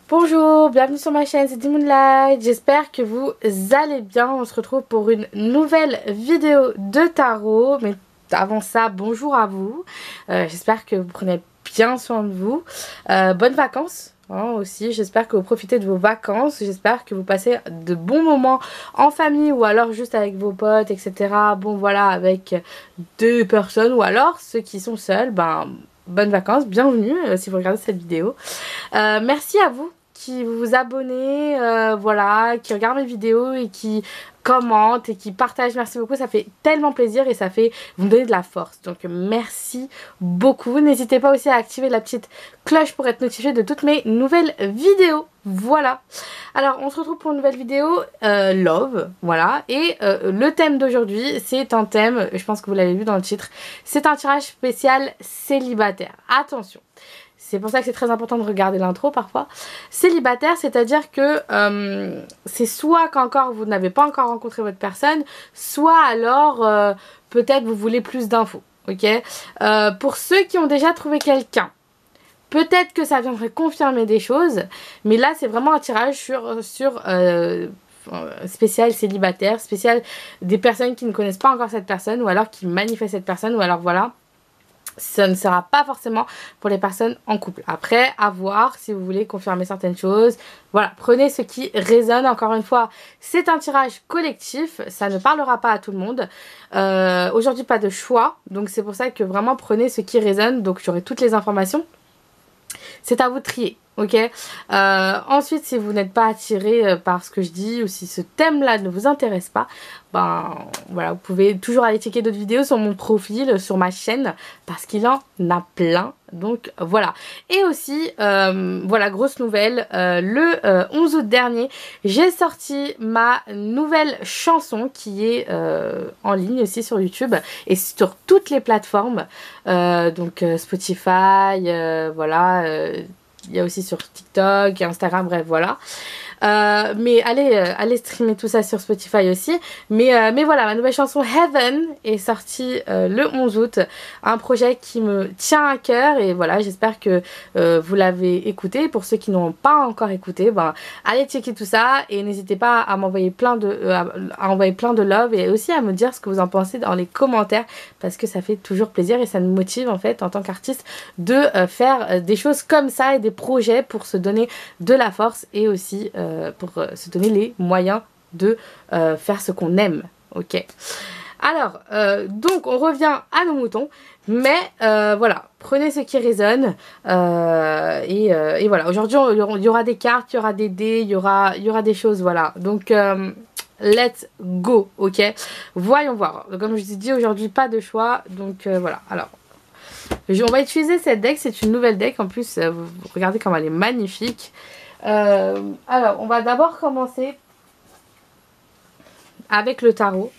Bonjour, bienvenue sur ma chaîne, c'est Moonlight. J'espère que vous allez bien. On se retrouve pour une nouvelle vidéo de tarot. Mais avant ça, bonjour à vous. J'espère que vous prenez bien soin de vous. Bonnes vacances aussi. J'espère que vous profitez de vos vacances. J'espère que vous passez de bons moments en famille ou alors juste avec vos potes, etc. Bon voilà, avec deux personnes ou alors ceux qui sont seuls, bonnes vacances, bienvenue si vous regardez cette vidéo. Merci à vous qui vous abonnez, voilà, qui regardent mes vidéos et qui commentent et qui partagent. Merci beaucoup, ça fait tellement plaisir et ça fait vous me donner de la force. Donc merci beaucoup. N'hésitez pas aussi à activer la petite cloche pour être notifié de toutes mes nouvelles vidéos. Voilà. Alors on se retrouve pour une nouvelle vidéo love, voilà. Et le thème d'aujourd'hui, c'est un thème, je pense que vous l'avez vu dans le titre, c'est un tirage spécial célibataire. Attention. C'est pour ça que c'est très important de regarder l'intro parfois. Célibataire, c'est-à-dire que c'est soit qu'encore vous n'avez pas encore rencontré votre personne, soit alors peut-être vous voulez plus d'infos. Ok. Pour ceux qui ont déjà trouvé quelqu'un, peut-être que ça viendrait confirmer des choses, mais là c'est vraiment un tirage sur spécial célibataire, spécial des personnes qui ne connaissent pas encore cette personne, ou alors qui manifestent cette personne, ou alors voilà. Ça ne sera pas forcément pour les personnes en couple. Après, à voir si vous voulez confirmer certaines choses. Voilà, prenez ce qui résonne. Encore une fois, c'est un tirage collectif. Ça ne parlera pas à tout le monde. Aujourd'hui, pas de choix. Donc, c'est pour ça que vraiment prenez ce qui résonne. Donc, j'aurai toutes les informations. C'est à vous de trier. Ok. Ensuite, si vous n'êtes pas attiré par ce que je dis ou si ce thème-là ne vous intéresse pas, voilà, vous pouvez toujours aller checker d'autres vidéos sur mon profil, sur ma chaîne, parce qu'il en a plein. Donc voilà. Et aussi, voilà, grosse nouvelle, le 11 août dernier, j'ai sorti ma nouvelle chanson qui est en ligne aussi sur YouTube et sur toutes les plateformes, donc Spotify, voilà. Il y a aussi sur TikTok, Instagram, bref, voilà. Mais allez streamer tout ça sur Spotify aussi. Mais voilà, ma nouvelle chanson Heaven est sortie le 11 août. Un projet qui me tient à cœur. Et voilà, j'espère que vous l'avez écouté. Pour ceux qui n'ont pas encore écouté, allez checker tout ça. Et n'hésitez pas à m'envoyer plein de love. Et aussi à me dire ce que vous en pensez dans les commentaires. Parce que ça fait toujours plaisir. Et ça nous motive en fait en tant qu'artiste de faire des choses comme ça. Et des projets pour se donner de la force. Et aussi pour se donner les moyens de faire ce qu'on aime. Ok. Alors, donc on revient à nos moutons, mais voilà, prenez ce qui résonne et voilà. Aujourd'hui, il y aura des cartes, il y aura des dés, il y aura des choses, voilà. Donc, let's go, ok. Voyons voir. Comme je vous ai dit, aujourd'hui, pas de choix, donc voilà. Alors, on va utiliser cette deck, c'est une nouvelle deck en plus. Vous regardez comme elle est magnifique. Alors, on va d'abord commencer avec le tarot.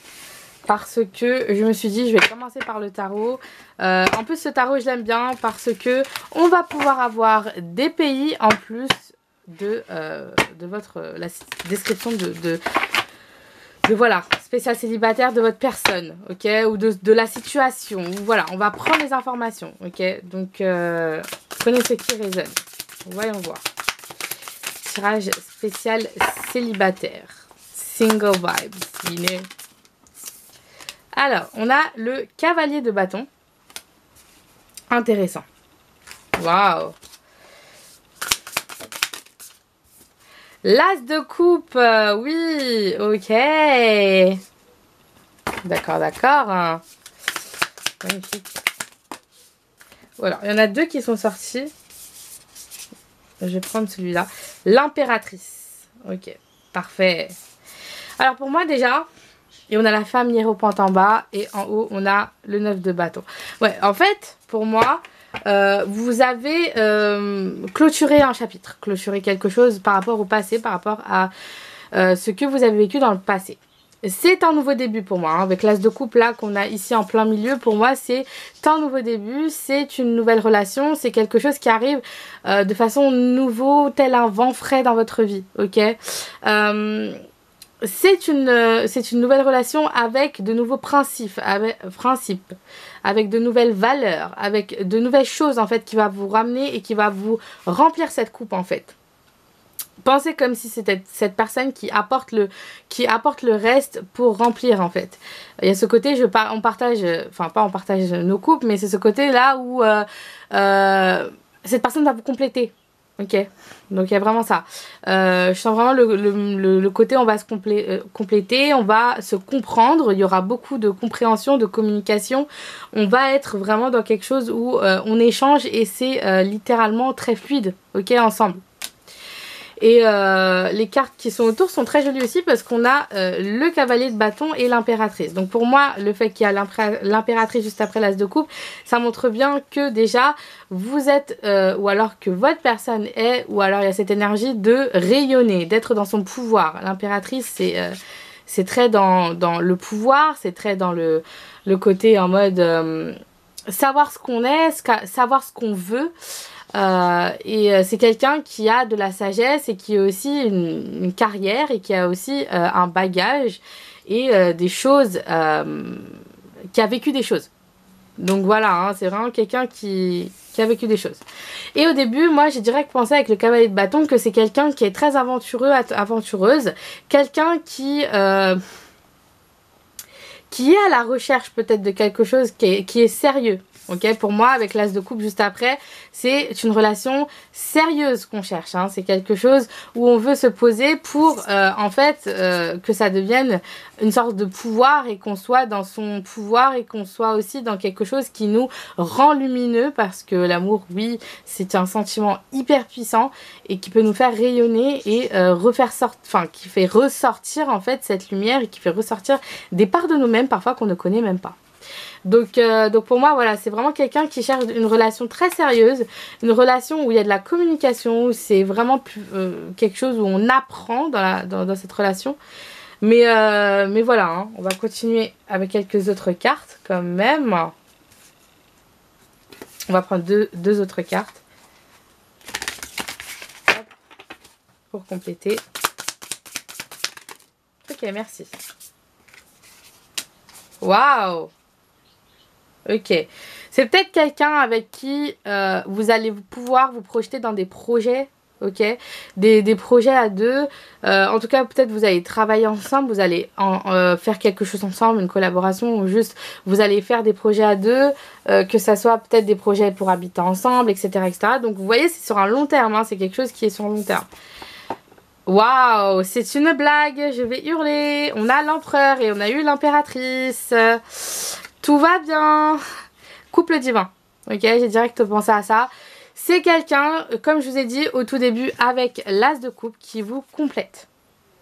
Parce que je me suis dit, je vais commencer par le tarot. En plus, ce tarot, je l'aime bien parce que on va pouvoir avoir des pays en plus de la description de voilà, spécial célibataire de votre personne, ok, ou de la situation. Voilà, on va prendre les informations, ok. Donc, prenez ce qui résonne. Voyons voir. Tirage spécial célibataire. Single vibes, you know. Alors, on a le cavalier de bâton. Intéressant. Waouh. L'as de coupe. Oui, ok. D'accord, d'accord. Magnifique. Voilà, il y en a deux qui sont sortis. Je vais prendre celui-là. L'impératrice. Ok, parfait. Alors pour moi déjà, et on a la femme hiérophante en bas et en haut on a le 9 de bâton. Ouais, en fait, pour moi, vous avez clôturé un chapitre, clôturé quelque chose par rapport au passé, par rapport à ce que vous avez vécu dans le passé. C'est un nouveau début pour moi, hein. Avec l'as de coupe là qu'on a ici en plein milieu, pour moi c'est un nouveau début, c'est une nouvelle relation, c'est quelque chose qui arrive de façon nouveau, tel un vent frais dans votre vie, ok. C'est une nouvelle relation avec de nouveaux principes, avec de nouvelles valeurs, avec de nouvelles choses en fait qui va vous ramener et qui va vous remplir cette coupe en fait. pensez comme si c'était cette personne qui apporte le reste pour remplir en fait. Il y a ce côté, on partage, enfin pas on partage nos couples, mais c'est ce côté là où cette personne va vous compléter. Ok, donc il y a vraiment ça. Je sens vraiment le côté on va se compléter, on va se comprendre, il y aura beaucoup de compréhension, de communication. On va être vraiment dans quelque chose où on échange et c'est littéralement très fluide, ok, ensemble. Et les cartes qui sont autour sont très jolies aussi parce qu'on a le cavalier de bâton et l'impératrice. Donc pour moi, le fait qu'il y a l'impératrice juste après l'as de coupe, ça montre bien que déjà vous êtes, ou alors que votre personne est, ou alors il y a cette énergie de rayonner, d'être dans son pouvoir. L'impératrice, c'est très dans le pouvoir, c'est très dans le côté en mode savoir ce qu'on est, savoir ce qu'on veut. C'est quelqu'un qui a de la sagesse et qui a aussi une carrière et qui a aussi un bagage et des choses, qui a vécu des choses. Donc voilà, hein, c'est vraiment quelqu'un qui a vécu des choses. Et au début, moi j'ai direct pensé avec le cavalier de bâton que c'est quelqu'un qui est très aventureuse, quelqu'un qui est à la recherche peut-être de quelque chose qui est sérieux. Ok, pour moi, avec l'as de coupe juste après, c'est une relation sérieuse qu'on cherche. Hein. C'est quelque chose où on veut se poser pour, en fait, que ça devienne une sorte de pouvoir et qu'on soit dans son pouvoir et qu'on soit aussi dans quelque chose qui nous rend lumineux parce que l'amour, oui, c'est un sentiment hyper puissant et qui peut nous faire rayonner et qui fait ressortir en fait cette lumière et qui fait ressortir des parts de nous-mêmes parfois qu'on ne connaît même pas. Donc pour moi, voilà, c'est vraiment quelqu'un qui cherche une relation très sérieuse, une relation où il y a de la communication, où c'est vraiment quelque chose où on apprend dans cette relation. Mais voilà, hein, on va continuer avec quelques autres cartes quand même. On va prendre deux autres cartes pour compléter. Ok, merci. Waouh! Ok, c'est peut-être quelqu'un avec qui vous allez pouvoir vous projeter dans des projets, ok, des projets à deux. En tout cas, peut-être vous allez travailler ensemble, vous allez faire quelque chose ensemble, une collaboration, ou juste vous allez faire des projets à deux, que ça soit peut-être des projets pour habiter ensemble, etc., etc. Donc vous voyez, c'est sur un long terme, hein, c'est quelque chose qui est sur un long terme. Waouh, c'est une blague, je vais hurler. On a l'empereur et on a eu l'impératrice. Tout va bien. Couple divin. Ok, j'ai direct pensé à ça. C'est quelqu'un, comme je vous ai dit au tout début, avec l'as de coupe qui vous complète.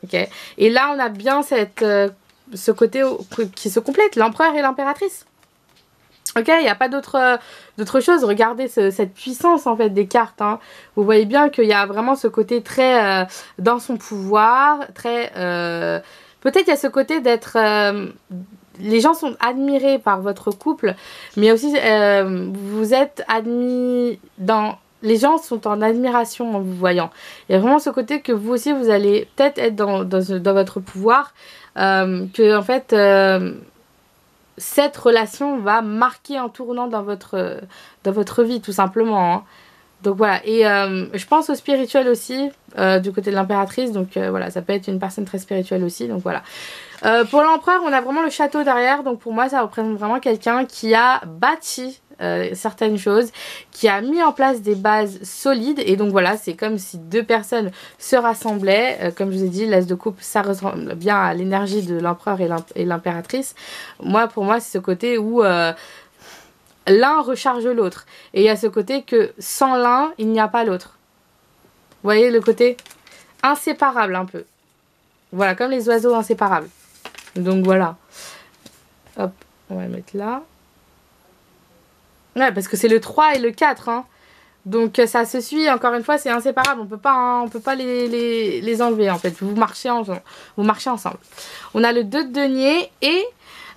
Ok. Et là, on a bien ce côté qui se complète, l'empereur et l'impératrice. Ok, il n'y a pas d'autre chose. Regardez cette puissance en fait des cartes. Hein. Vous voyez bien qu'il y a vraiment ce côté très dans son pouvoir, très... Peut-être il y a ce côté d'être... les gens sont admirés par votre couple, mais aussi vous êtes admis dans... Les gens sont en admiration en vous voyant. Il y a vraiment ce côté que vous aussi, vous allez peut-être être dans votre pouvoir, que en fait... cette relation va marquer un tournant dans votre vie tout simplement. Hein. Donc voilà, et je pense au spirituel aussi, du côté de l'impératrice, donc voilà, ça peut être une personne très spirituelle aussi, donc voilà. Pour l'empereur, on a vraiment le château derrière, donc pour moi ça représente vraiment quelqu'un qui a bâti certaines choses, qui a mis en place des bases solides, et donc voilà, c'est comme si deux personnes se rassemblaient, comme je vous ai dit, l'as de coupe, ça ressemble bien à l'énergie de l'empereur et l'impératrice. Pour moi, c'est ce côté où... l'un recharge l'autre. Et il y a ce côté que sans l'un, il n'y a pas l'autre. Vous voyez le côté inséparable un peu. Voilà, comme les oiseaux inséparables. Donc voilà. Hop, on va le mettre là. Ouais, parce que c'est le 3 et le 4. Hein. Donc ça se suit, encore une fois, c'est inséparable. On peut pas les enlever en fait. Vous marchez ensemble. On a le 2 de denier et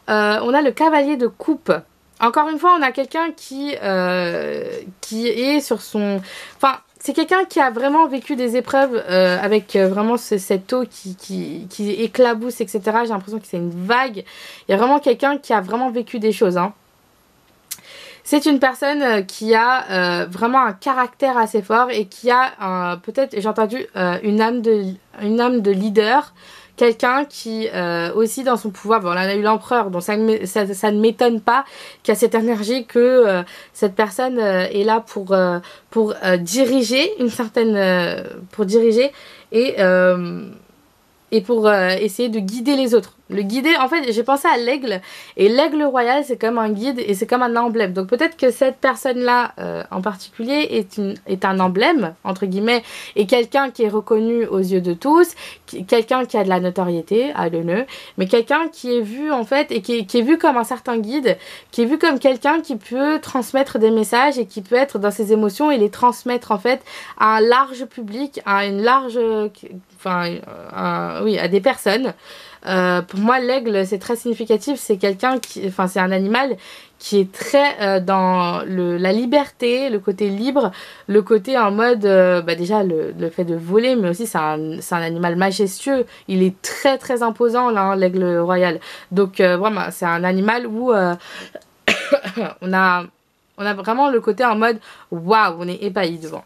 on a le cavalier de coupe. Encore une fois, on a quelqu'un qui est sur son... Enfin, c'est quelqu'un qui a vraiment vécu des épreuves avec vraiment cette eau qui éclabousse, etc. J'ai l'impression que c'est une vague. Il y a vraiment quelqu'un qui a vraiment vécu des choses. Hein. C'est une personne qui a vraiment un caractère assez fort et qui a peut-être, j'ai entendu, une âme de leader. Quelqu'un qui aussi dans son pouvoir, bon, on a eu l'empereur, donc ça ne m'étonne pas qu'il y a cette énergie que cette personne est là pour diriger une certaine, pour diriger et pour essayer de guider les autres. Le guider, en fait, j'ai pensé à l'aigle, et l'aigle royal, c'est comme un guide et c'est comme un emblème. Donc peut-être que cette personne-là, en particulier, est un emblème, entre guillemets, et quelqu'un qui est reconnu aux yeux de tous, quelqu'un qui a de la notoriété, I don't know, mais quelqu'un qui est vu, en fait, et qui est vu comme un certain guide, qui est vu comme quelqu'un qui peut transmettre des messages et qui peut être dans ses émotions et les transmettre, en fait, à un large public, à une large... oui, à des personnes. Pour moi, l'aigle, c'est très significatif. C'est quelqu'un qui, enfin, c'est un animal qui est très dans la liberté, le côté libre, le côté en mode, déjà le fait de voler, mais aussi c'est un animal majestueux. Il est très très imposant là, hein, l'aigle royal. Donc vraiment, c'est un animal où on a vraiment le côté en mode, waouh, on est ébahi devant.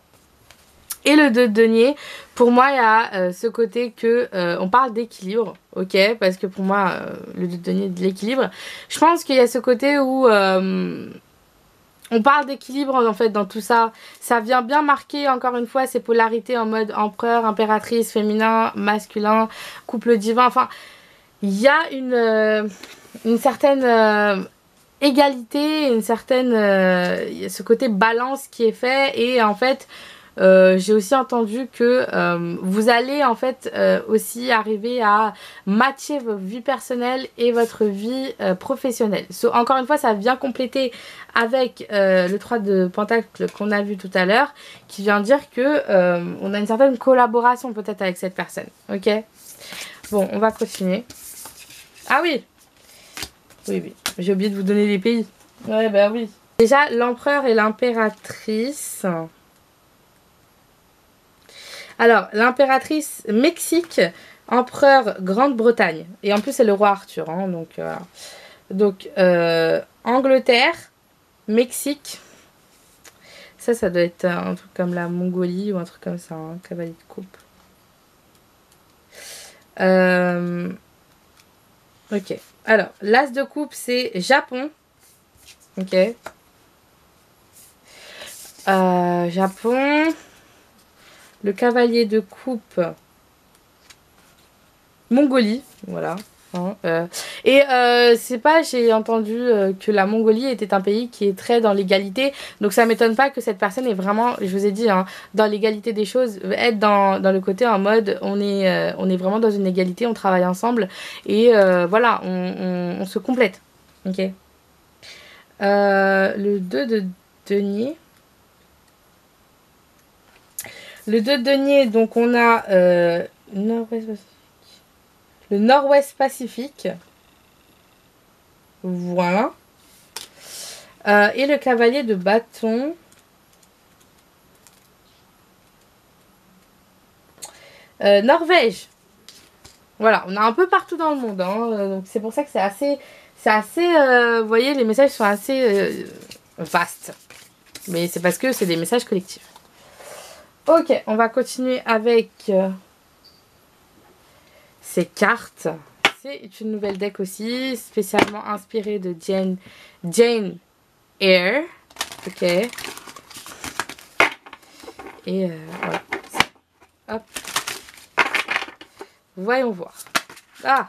Et le 2 de denier, pour moi, il y a ce côté que on parle d'équilibre, ok? Parce que pour moi, le 2 de denier, de l'équilibre. Je pense qu'il y a ce côté où on parle d'équilibre en fait dans tout ça. Ça vient bien marquer encore une fois ces polarités en mode empereur, impératrice, féminin, masculin, couple divin. Enfin, il y a une certaine égalité, une certaine ce côté balance qui est fait et en fait. J'ai aussi entendu que vous allez en fait aussi arriver à matcher votre vie personnelle et votre vie professionnelle. Encore une fois, ça vient compléter avec le 3 de Pentacle qu'on a vu tout à l'heure, qui vient dire que on a une certaine collaboration peut-être avec cette personne. Ok. Bon, on va continuer. Ah oui. Oui. J'ai oublié de vous donner les pays. Ouais, bah oui. Déjà, l'empereur et l'impératrice. Alors, l'impératrice Mexique, empereur Grande-Bretagne. Et en plus, c'est le roi Arthur. Hein, donc, voilà. Donc, Angleterre, Mexique. Ça doit être un truc comme la Mongolie ou un truc comme ça. Un cavalier de coupe. Ok. Alors, l'as de coupe, c'est Japon. Ok. Japon. Le cavalier de coupe, Mongolie, voilà. Hein, c'est pas, j'ai entendu que la Mongolie était un pays qui est très dans l'égalité, donc ça m'étonne pas que cette personne est vraiment, je vous ai dit, hein, dans l'égalité des choses, être dans le côté en mode, on est vraiment dans une égalité, on travaille ensemble, et voilà, on se complète, ok. Le 2 de denier. Le 2 de denier, donc on a le Nord-Ouest Pacifique. Voilà. Et le cavalier de bâton. Norvège. Voilà, on a un peu partout dans le monde. Hein, donc c'est pour ça que c'est assez vous voyez, les messages sont assez vastes. Mais c'est parce que c'est des messages collectifs. Ok, on va continuer avec ces cartes. C'est une nouvelle deck aussi, spécialement inspirée de Jane Eyre. Ok. Et voilà. Hop. Voyons voir. Ah!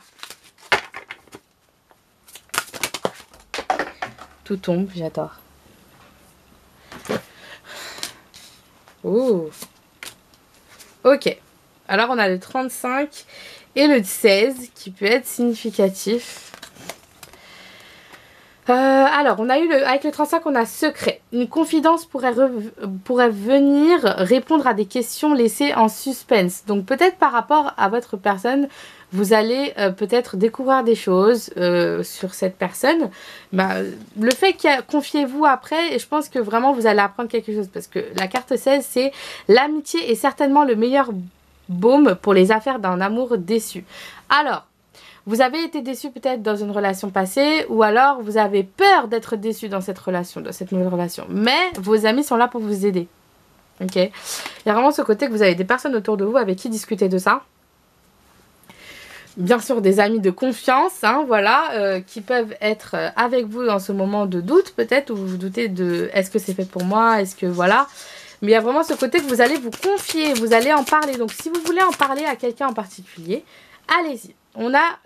Tout tombe, j'adore. Oh. Ok. Alors on a le 35 et le 16 qui peut être significatif. Alors on a eu avec le 35 on a secret. Une confidence pourrait venir répondre à des questions laissées en suspense. Donc peut-être par rapport à votre personne, vous allez peut-être découvrir des choses sur cette personne. Le fait confiez-vous après, et je pense que vraiment vous allez apprendre quelque chose. Parce que la carte 16 c'est l'amitié est certainement le meilleur baume pour les affaires d'un amour déçu. Alors, Vous avez été déçu peut-être dans une relation passée, ou alors vous avez peur d'être déçu dans cette relation, dans cette nouvelle relation. Mais vos amis sont là pour vous aider. Ok? Il y a vraiment ce côté que vous avez des personnes autour de vous avec qui discuter de ça. Bien sûr, des amis de confiance, hein, voilà, qui peuvent être avec vous dans ce moment de doute, peut-être, où vous vous doutez de est-ce que c'est fait pour moi, est-ce que voilà. Mais il y a vraiment ce côté que vous allez vous confier, vous allez en parler. Donc, si vous voulez en parler à quelqu'un en particulier, allez-y. On a,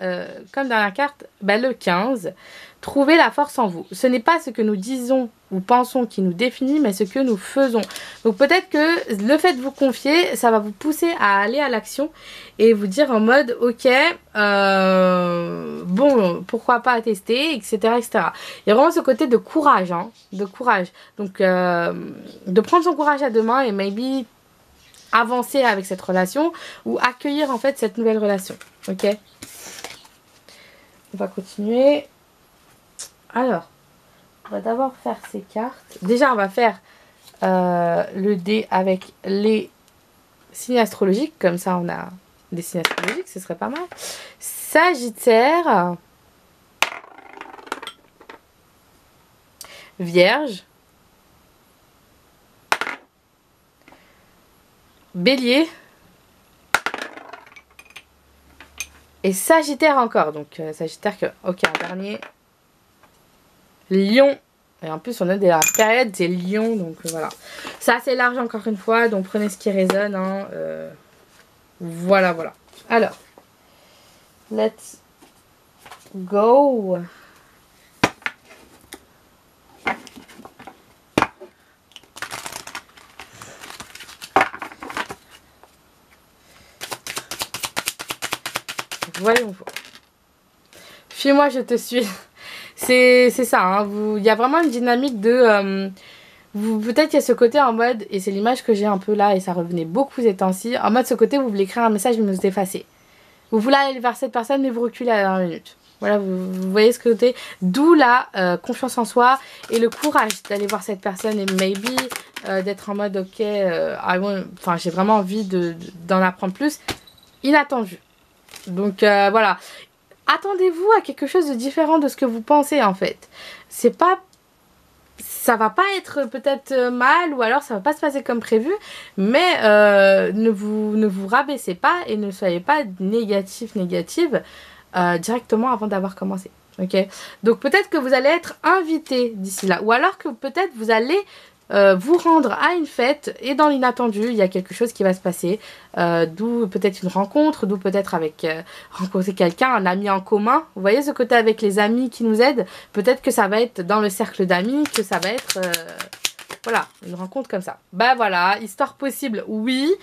comme dernière carte, le 15. Trouvez la force en vous. Ce n'est pas ce que nous disons ou pensons qui nous définit, mais ce que nous faisons. Donc peut-être que le fait de vous confier, ça va vous pousser à aller à l'action et vous dire en mode, ok, bon, pourquoi pas tester, etc., etc. Il y a vraiment ce côté de courage, hein, de courage. Donc de prendre son courage à deux mains et maybe avancer avec cette relation ou accueillir en fait cette nouvelle relation. Ok? On va continuer. Alors, on va d'abord faire ces cartes. Déjà, on va faire le dé avec les signes astrologiques. Comme ça, on a des signes astrologiques, ce serait pas mal. Sagittaire. Vierge. Bélier. Et Sagittaire encore. Donc, Sagittaire, ok, un dernier. Lion. Et en plus, on a de la période des lions. Donc, voilà. C'est assez large, encore une fois. Donc, prenez ce qui résonne. Hein, voilà, voilà. Alors, let's go. Voyons voir. Fuis-moi, je te suis. C'est ça, hein, il y a vraiment une dynamique de... peut-être qu'il y a ce côté en mode, et c'est l'image que j'ai un peu là, et ça revenait beaucoup ces temps-ci, en mode ce côté, vous voulez écrire un message, mais vous effacez. Vous voulez aller vers cette personne, mais vous reculez à la dernière minute. Voilà, vous voyez ce côté, d'où la confiance en soi et le courage d'aller voir cette personne et maybe d'être en mode, ok, j'ai vraiment envie d'en apprendre plus. Inattendu. Donc voilà. Attendez-vous à quelque chose de différent de ce que vous pensez en fait. C'est pas... Ça va pas être peut-être mal ou alors ça va pas se passer comme prévu. Mais ne vous rabaissez pas et ne soyez pas négative directement avant d'avoir commencé. Ok? Donc peut-être que vous allez être invité d'ici là. Ou alors que peut-être vous allez... vous rendre à une fête et dans l'inattendu il y a quelque chose qui va se passer, d'où peut-être une rencontre, d'où peut-être avec rencontrer quelqu'un, un ami en commun. Vous voyez ce côté avec les amis qui nous aident, peut-être que ça va être dans le cercle d'amis, que ça va être voilà, une rencontre comme ça. Bah voilà, histoire possible, oui.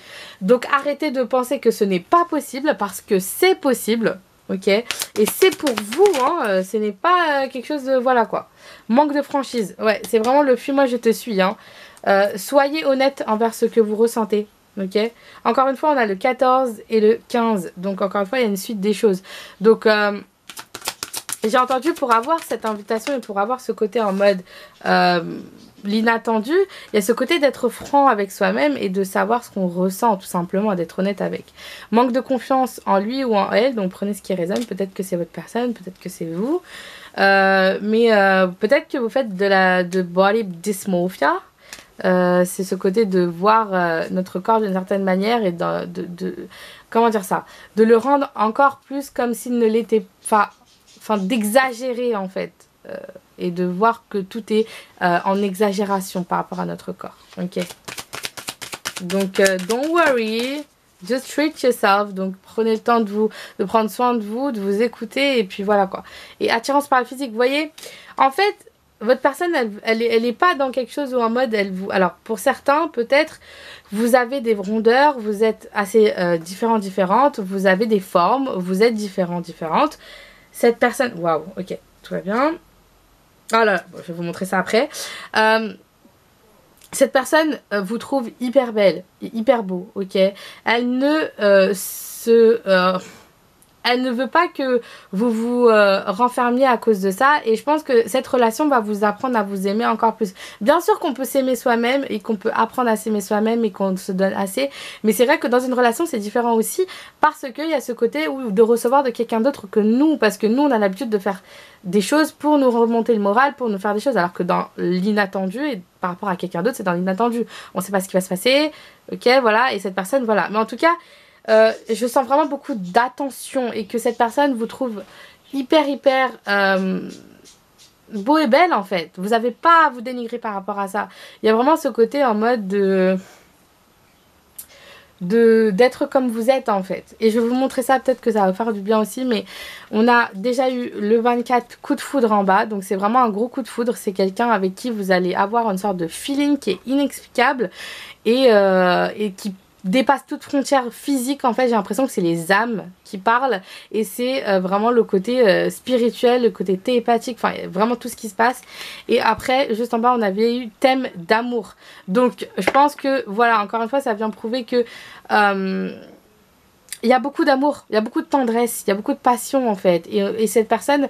Donc arrêtez de penser que ce n'est pas possible parce que c'est possible. Ok, et c'est pour vous, hein, ce n'est pas quelque chose de... Voilà quoi. Manque de franchise. Ouais, c'est vraiment le fuis-moi, je te suis. Hein. Soyez honnête envers ce que vous ressentez. Ok. Encore une fois, on a le 14 et le 15. Donc, encore une fois, il y a une suite des choses. Donc, j'ai entendu pour avoir cette invitation et pour avoir ce côté en mode... l'inattendu, il y a ce côté d'être franc avec soi-même et de savoir ce qu'on ressent tout simplement, d'être honnête avec. Manque de confiance en lui ou en elle, donc prenez ce qui résonne, peut-être que c'est votre personne, peut-être que c'est vous, mais peut-être que vous faites de body dysmorphia, c'est ce côté de voir notre corps d'une certaine manière et comment dire ça, de le rendre encore plus comme s'il ne l'était pas, enfin d'exagérer en fait. Et de voir que tout est en exagération par rapport à notre corps. Ok. Donc, don't worry. Just treat yourself. Donc, prenez le temps de prendre soin de vous écouter. Et puis, voilà quoi. Et attirance par le physique. Vous voyez, en fait, votre personne, elle est pas dans quelque chose où en mode, alors, pour certains, peut-être, vous avez des rondeurs. Vous êtes assez différentes. Vous avez des formes. Vous êtes différentes. Cette personne... Waouh, ok. Tout va bien. Oh là là, bon, je vais vous montrer ça après. Cette personne vous trouve hyper belle, hyper beau, ok. Elle elle ne veut pas que vous vous renfermiez à cause de ça. Et je pense que cette relation va vous apprendre à vous aimer encore plus. Bien sûr qu'on peut s'aimer soi-même et qu'on peut apprendre à s'aimer soi-même et qu'on se donne assez. Mais c'est vrai que dans une relation, c'est différent aussi parce qu'il y a ce côté où de recevoir de quelqu'un d'autre que nous. Parce que nous, on a l'habitude de faire des choses pour nous remonter le moral, pour nous faire des choses. Alors que dans l'inattendu, et par rapport à quelqu'un d'autre, c'est dans l'inattendu. On ne sait pas ce qui va se passer. Ok, voilà. Et cette personne, voilà. Mais en tout cas... je sens vraiment beaucoup d'attention et que cette personne vous trouve hyper beau et belle en fait. Vous n'avez pas à vous dénigrer par rapport à ça. Il y a vraiment ce côté en mode d'être comme vous êtes en fait. Et je vais vous montrer ça, peut-être que ça va faire du bien aussi, mais on a déjà eu le 24 coup de foudre en bas, donc c'est vraiment un gros coup de foudre. C'est quelqu'un avec qui vous allez avoir une sorte de feeling qui est inexplicable et qui dépasse toute frontière physique. En fait, j'ai l'impression que c'est les âmes qui parlent et c'est vraiment le côté spirituel, le côté télépathique, enfin vraiment tout ce qui se passe. Et après, juste en bas, on avait eu thème d'amour. Donc, je pense que, voilà, encore une fois, ça vient prouver que il y a beaucoup d'amour, il y a beaucoup de tendresse, il y a beaucoup de passion en fait. Et cette personne,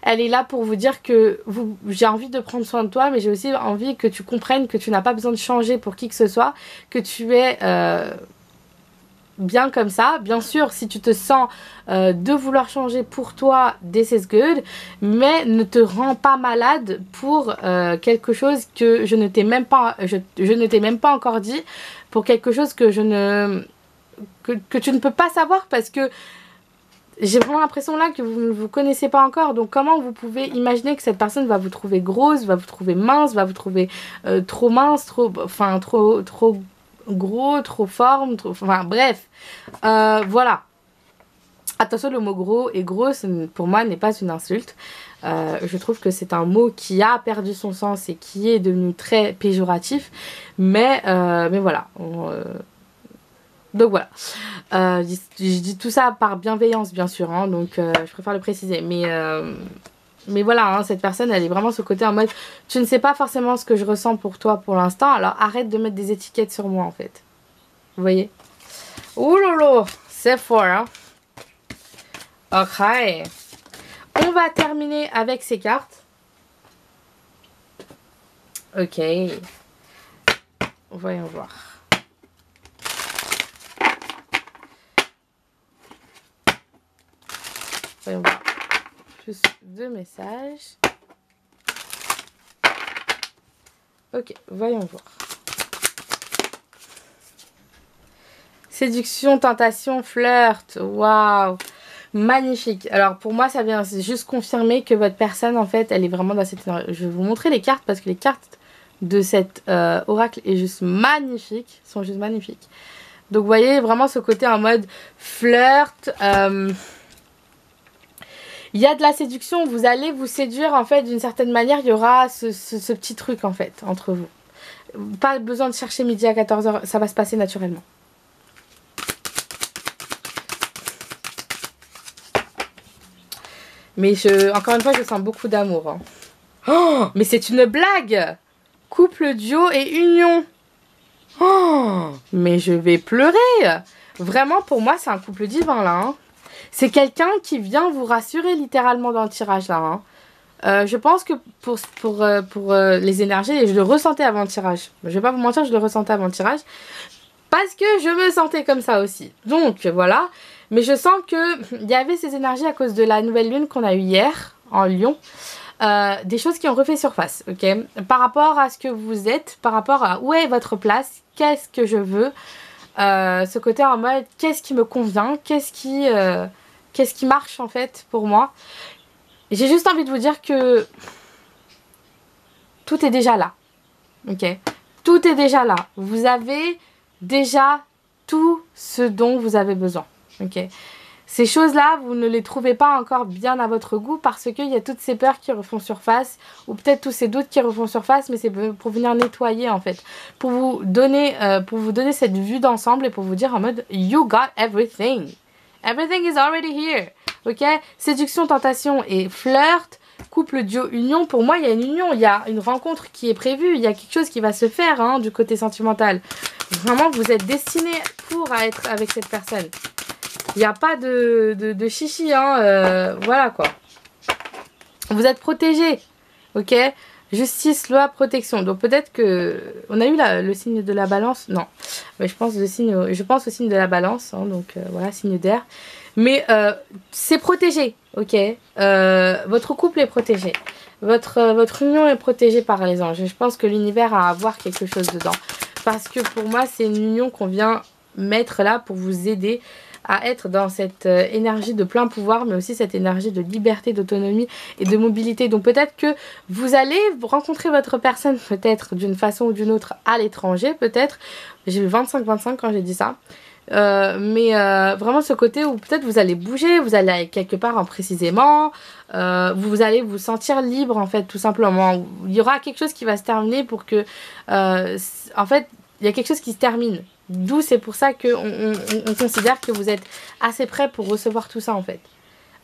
elle est là pour vous dire que j'ai envie de prendre soin de toi, mais j'ai aussi envie que tu comprennes que tu n'as pas besoin de changer pour qui que ce soit, que tu es bien comme ça. Bien sûr, si tu te sens de vouloir changer pour toi, this is good, mais ne te rends pas malade pour quelque chose que je ne t'ai même pas, je ne t'ai même pas encore dit, pour quelque chose que je ne... Que tu ne peux pas savoir parce que j'ai vraiment l'impression là que vous ne vous connaissez pas encore. Donc comment vous pouvez imaginer que cette personne va vous trouver grosse, va vous trouver mince, va vous trouver trop mince, trop gros, trop forme, enfin bref. Voilà. Attention, le mot gros et grosse pour moi n'est pas une insulte. Je trouve que c'est un mot qui a perdu son sens et qui est devenu très péjoratif. Mais voilà. Donc voilà, je dis tout ça par bienveillance bien sûr, hein, donc je préfère le préciser. Mais voilà, hein, cette personne, elle est vraiment ce côté en mode, tu ne sais pas forcément ce que je ressens pour toi pour l'instant, alors arrête de mettre des étiquettes sur moi en fait. Vous voyez? Ouh lolo, c'est fort, hein. Ok. On va terminer avec ces cartes. Ok. Voyons voir. Voyons voir. Plus 2 messages. Ok, voyons voir. Séduction, tentation, flirt. Waouh, magnifique. Alors pour moi, ça vient juste confirmer que votre personne, en fait, elle est vraiment dans cette... Je vais vous montrer les cartes parce que les cartes de cet oracle est juste magnifique, sont juste magnifiques. Donc vous voyez vraiment ce côté en mode flirt. Il y a de la séduction, vous allez vous séduire en fait d'une certaine manière, il y aura ce petit truc en fait entre vous. Pas besoin de chercher midi à 14 h, ça va se passer naturellement. Mais encore une fois, je sens beaucoup d'amour. Hein. Oh, mais c'est une blague! Couple, duo et union. Oh, mais je vais pleurer. Vraiment, pour moi, c'est un couple divin là. Hein. C'est quelqu'un qui vient vous rassurer littéralement dans le tirage là. Hein. Je pense que pour les énergies, je le ressentais avant le tirage. Je vais pas vous mentir, je le ressentais avant le tirage. Parce que je me sentais comme ça aussi. Donc voilà. Mais je sens qu'il y avait ces énergies à cause de la nouvelle lune qu'on a eue hier en Lion. Des choses qui ont refait surface, ok, par rapport à ce que vous êtes, par rapport à où est votre place, qu'est-ce que je veux, ce côté en mode qu'est-ce qui me convient, qu'est-ce qui marche en fait pour moi. J'ai juste envie de vous dire que tout est déjà là, ok, tout est déjà là, vous avez déjà tout ce dont vous avez besoin, ok. Ces choses-là, vous ne les trouvez pas encore bien à votre goût parce qu'il y a toutes ces peurs qui refont surface ou peut-être tous ces doutes qui refont surface, mais c'est pour venir nettoyer en fait, pour vous donner cette vue d'ensemble et pour vous dire en mode you got everything. Everything is already here. Ok? Séduction, tentation et flirt, couple, duo, union. Pour moi, il y a une union, il y a une rencontre qui est prévue, il y a quelque chose qui va se faire hein, du côté sentimental. Vraiment, vous êtes destiné pour être avec cette personne. Il n'y a pas de chichi, hein. Voilà quoi. Vous êtes protégés, ok? Justice, loi, protection. Donc peut-être que... On a eu le signe de la balance. Non. Mais je pense au signe de la balance. Hein, donc voilà, signe d'air. Mais c'est protégé, ok? Votre couple est protégé. Votre union est protégée par les anges. Je pense que l'univers a à voir quelque chose dedans. Parce que pour moi, c'est une union qu'on vient mettre là pour vous aider à être dans cette énergie de plein pouvoir, mais aussi cette énergie de liberté, d'autonomie et de mobilité. Donc peut-être que vous allez rencontrer votre personne peut-être d'une façon ou d'une autre à l'étranger, peut-être. J'ai eu 25-25 quand j'ai dit ça. Mais vraiment ce côté où peut-être vous allez bouger, vous allez aller quelque part précisément, vous allez vous sentir libre en fait tout simplement. Il y aura quelque chose qui va se terminer pour que en fait il y a quelque chose qui se termine. D'où c'est pour ça qu'on considère que vous êtes assez prêt pour recevoir tout ça en fait.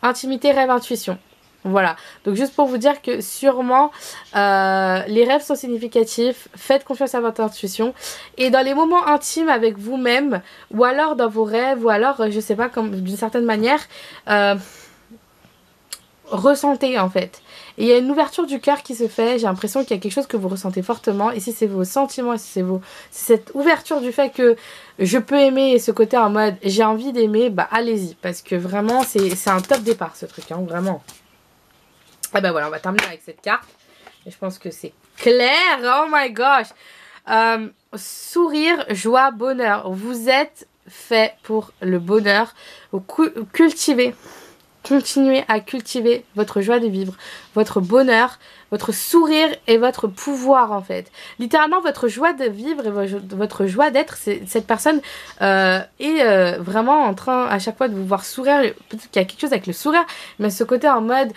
Intimité, rêve, intuition. Voilà, donc juste pour vous dire que sûrement les rêves sont significatifs, faites confiance à votre intuition et dans les moments intimes avec vous-même ou alors dans vos rêves ou alors je sais pas, comme d'une certaine manière ressentez en fait. Et il y a une ouverture du cœur qui se fait, j'ai l'impression qu'il y a quelque chose que vous ressentez fortement et si c'est vos sentiments, si c'est cette ouverture du fait que je peux aimer et ce côté en mode j'ai envie d'aimer, bah allez-y parce que vraiment c'est un top départ ce truc, hein, vraiment. Et ben voilà, on va terminer avec cette carte. Et je pense que c'est clair. Oh my gosh. Sourire, joie, bonheur. Vous êtes fait pour le bonheur. Cultivez. Continuez à cultiver votre joie de vivre, votre bonheur, votre sourire et votre pouvoir en fait. Littéralement votre joie de vivre et votre joie d'être, cette personne est vraiment en train à chaque fois de vous voir sourire. Peut-être qu'il y a quelque chose avec le sourire, mais ce côté en mode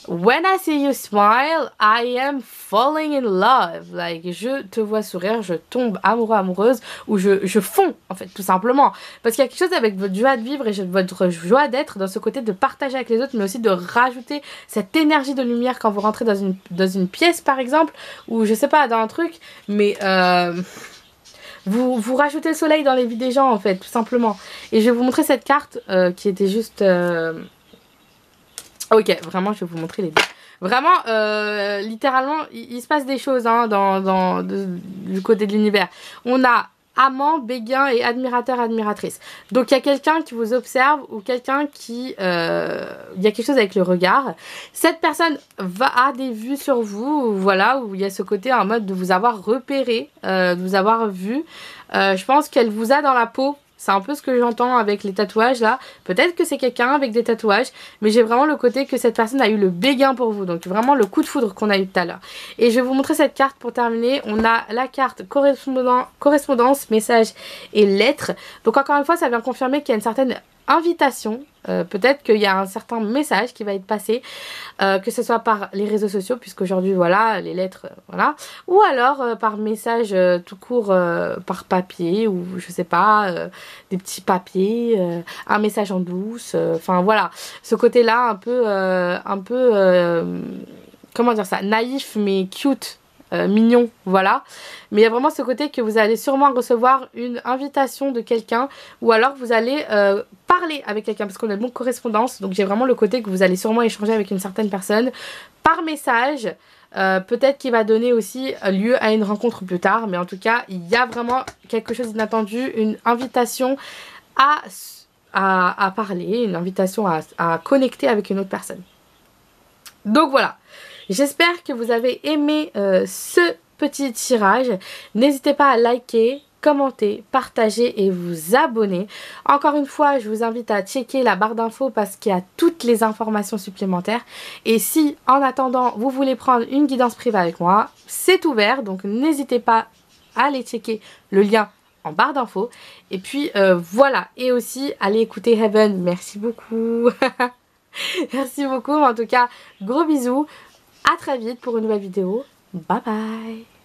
when I see you smile, I am falling in love. Like, je te vois sourire, je tombe amoureux, amoureuse, ou je fonds, en fait, tout simplement. Parce qu'il y a quelque chose avec votre joie de vivre et votre joie d'être dans ce côté de partager avec les autres, mais aussi de rajouter cette énergie de lumière quand vous rentrez dans une pièce, par exemple, ou je sais pas, dans un truc, mais vous rajoutez le soleil dans les vies des gens, en fait, tout simplement. Et je vais vous montrer cette carte qui était juste... Ok, vraiment, je vais vous montrer les deux. Vraiment, littéralement, il se passe des choses hein, du côté de l'univers. On a amant, béguin et admirateur, admiratrice. Donc, il y a quelqu'un qui vous observe ou quelqu'un qui... il y a quelque chose avec le regard. Cette personne a des vues sur vous, voilà, où il y a ce côté en mode de vous avoir repéré, de vous avoir vu. Je pense qu'elle vous a dans la peau. C'est un peu ce que j'entends avec les tatouages là. Peut-être que c'est quelqu'un avec des tatouages. Mais j'ai vraiment le côté que cette personne a eu le béguin pour vous. Donc vraiment le coup de foudre qu'on a eu tout à l'heure. Et je vais vous montrer cette carte pour terminer. On a la carte correspondance, message et lettres. Donc encore une fois ça vient confirmer qu'il y a une certaine invitation. Peut-être qu'il y a un certain message qui va être passé, que ce soit par les réseaux sociaux, puisqu'aujourd'hui voilà, les lettres, voilà, ou alors par message tout court, par papier, ou je sais pas, des petits papiers, un message en douce, enfin voilà, ce côté-là un peu comment dire ça, naïf mais cute. Mignon, voilà. Mais il y a vraiment ce côté que vous allez sûrement recevoir une invitation de quelqu'un ou alors vous allez parler avec quelqu'un parce qu'on a le mot correspondance. Donc j'ai vraiment le côté que vous allez sûrement échanger avec une certaine personne par message. Peut-être qu'il va donner aussi lieu à une rencontre plus tard. Mais en tout cas, il y a vraiment quelque chose d'inattendu, une invitation à parler, une invitation à connecter avec une autre personne. Donc voilà. J'espère que vous avez aimé ce petit tirage. N'hésitez pas à liker, commenter, partager et vous abonner. Encore une fois, je vous invite à checker la barre d'infos parce qu'il y a toutes les informations supplémentaires. Et si, en attendant, vous voulez prendre une guidance privée avec moi, c'est ouvert. Donc n'hésitez pas à aller checker le lien en barre d'infos. Et puis voilà. Et aussi, allez écouter Heaven. Merci beaucoup. Merci beaucoup. En tout cas, gros bisous. À très vite pour une nouvelle vidéo. Bye bye.